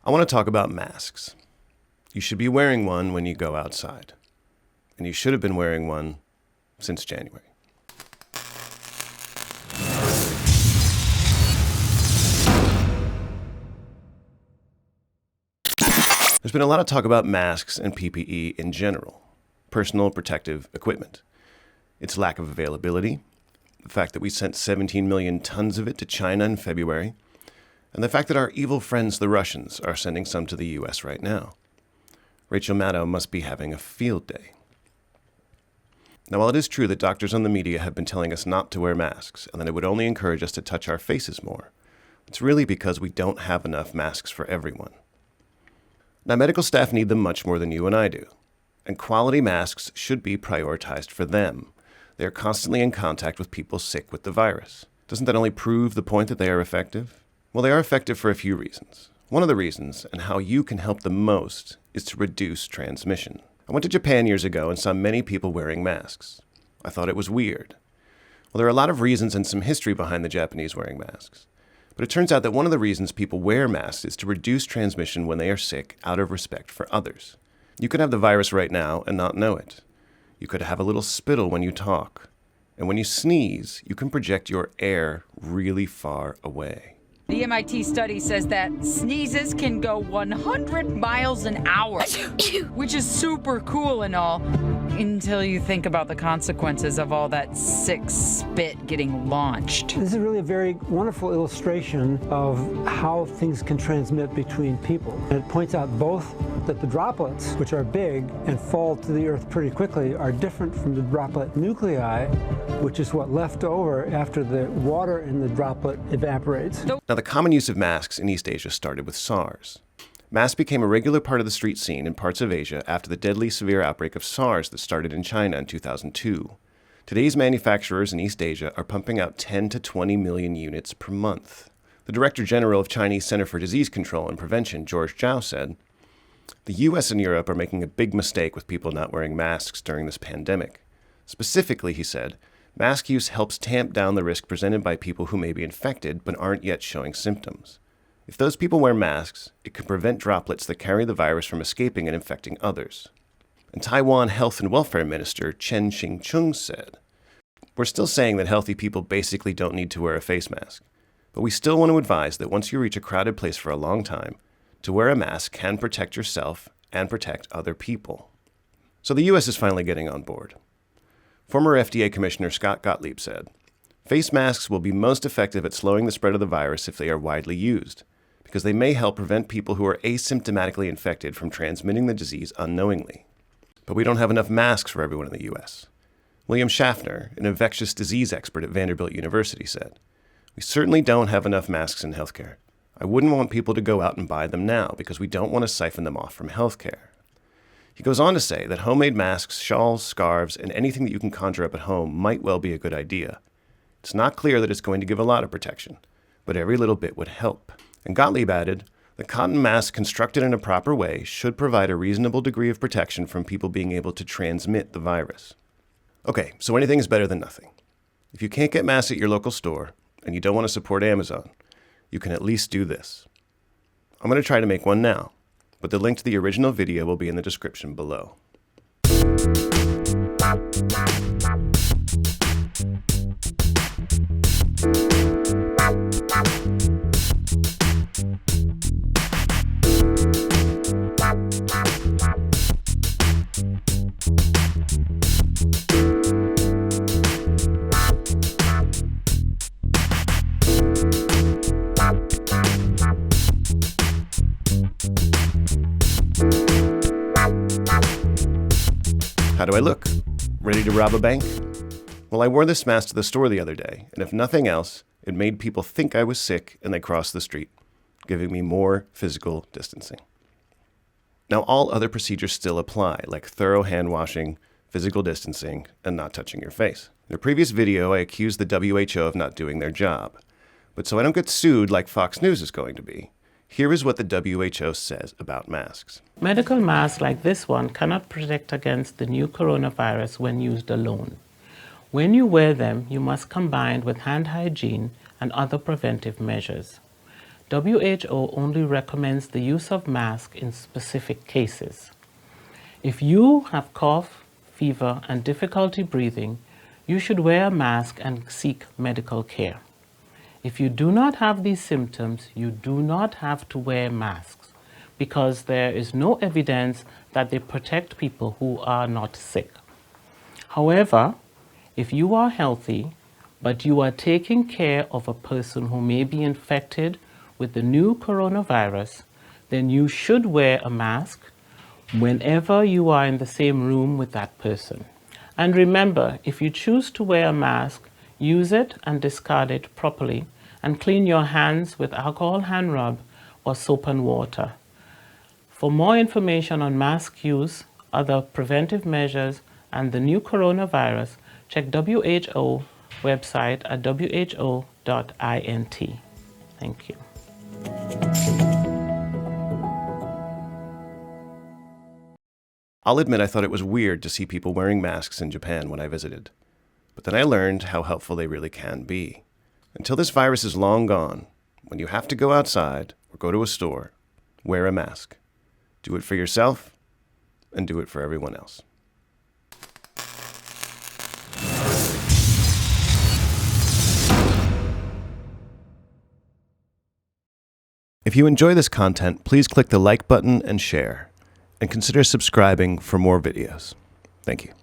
I want to talk about masks. You should be wearing one when you go outside. And you should have been wearing one since January. There's been a lot of talk about masks and PPE in general, personal protective equipment. Its lack of availability, the fact that we sent 17 million tons of it to China in February, and the fact that our evil friends, the Russians, are sending some to the US right now. Rachel Maddow must be having a field day. Now, while it is true that doctors on the media have been telling us not to wear masks and that it would only encourage us to touch our faces more, it's really because we don't have enough masks for everyone. Now, medical staff need them much more than you and I do, and quality masks should be prioritized for them. They are constantly in contact with people sick with the virus. Doesn't that only prove the point that they are effective? Well, they are effective for a few reasons. One of the reasons, and how you can help the most, is to reduce transmission. I went to Japan years ago and saw many people wearing masks. I thought it was weird. Well, there are a lot of reasons and some history behind the Japanese wearing masks. But it turns out that one of the reasons people wear masks is to reduce transmission when they are sick out of respect for others. You could have the virus right now and not know it. You could have a little spittle when you talk. And when you sneeze, you can project your air really far away. The MIT study says that sneezes can go 100 miles an hour, which is super cool and all, until you think about the consequences of all that sick spit getting launched. This is really a very wonderful illustration of how things can transmit between people. And it points out both that the droplets, which are big and fall to the earth pretty quickly, are different from the droplet nuclei, which is what left over after the water in the droplet evaporates. Now, the common use of masks in East Asia started with SARS. Masks became a regular part of the street scene in parts of Asia after the deadly severe outbreak of SARS that started in China in 2002. Today's manufacturers in East Asia are pumping out 10 to 20 million units per month. The Director General of Chinese Center for Disease Control and Prevention, George Zhao, said, "The US and Europe are making a big mistake with people not wearing masks during this pandemic. Specifically," he said, "mask use helps tamp down the risk presented by people who may be infected but aren't yet showing symptoms. If those people wear masks, it can prevent droplets that carry the virus from escaping and infecting others." And Taiwan Health and Welfare Minister Chen Shih-chung said, "We're still saying that healthy people basically don't need to wear a face mask, but we still want to advise that once you reach a crowded place for a long time, to wear a mask can protect yourself and protect other people." So the US is finally getting on board. Former FDA Commissioner Scott Gottlieb said, "Face masks will be most effective at slowing the spread of the virus if they are widely used, because they may help prevent people who are asymptomatically infected from transmitting the disease unknowingly. But we don't have enough masks for everyone in the US." William Schaffner, an infectious disease expert at Vanderbilt University, said, "We certainly don't have enough masks in healthcare. I wouldn't want people to go out and buy them now because we don't want to siphon them off from healthcare." He goes on to say that homemade masks, shawls, scarves, and anything that you can conjure up at home might well be a good idea. It's not clear that it's going to give a lot of protection, but every little bit would help. And Gottlieb added, "The cotton mask constructed in a proper way should provide a reasonable degree of protection from people being able to transmit the virus." Okay, so anything is better than nothing. If you can't get masks at your local store, and you don't want to support Amazon, you can at least do this. I'm going to try to make one now, but the link to the original video will be in the description below. How do I look? Ready to rob a bank? Well, I wore this mask to the store the other day, and if nothing else, it made people think I was sick and they crossed the street, giving me more physical distancing. Now, all other procedures still apply, like thorough hand washing, physical distancing, and not touching your face. In a previous video, I accused the WHO of not doing their job. But so I don't get sued like Fox News is going to be, here is what the WHO says about masks. Medical masks like this one cannot protect against the new coronavirus when used alone. When you wear them, you must combine with hand hygiene and other preventive measures. WHO only recommends the use of masks in specific cases. If you have cough, fever, and difficulty breathing, you should wear a mask and seek medical care. If you do not have these symptoms, you do not have to wear masks because there is no evidence that they protect people who are not sick. However, if you are healthy, but you are taking care of a person who may be infected with the new coronavirus, then you should wear a mask whenever you are in the same room with that person. And remember, if you choose to wear a mask, use it and discard it properly and clean your hands with alcohol hand rub or soap and water. For more information on mask use, other preventive measures, and the new coronavirus, check WHO website at who.int. Thank you. I'll admit I thought it was weird to see people wearing masks in Japan when I visited. But then I learned how helpful they really can be. Until this virus is long gone, when you have to go outside or go to a store, wear a mask. Do it for yourself and do it for everyone else. If you enjoy this content, please click the like button and share, and consider subscribing for more videos. Thank you.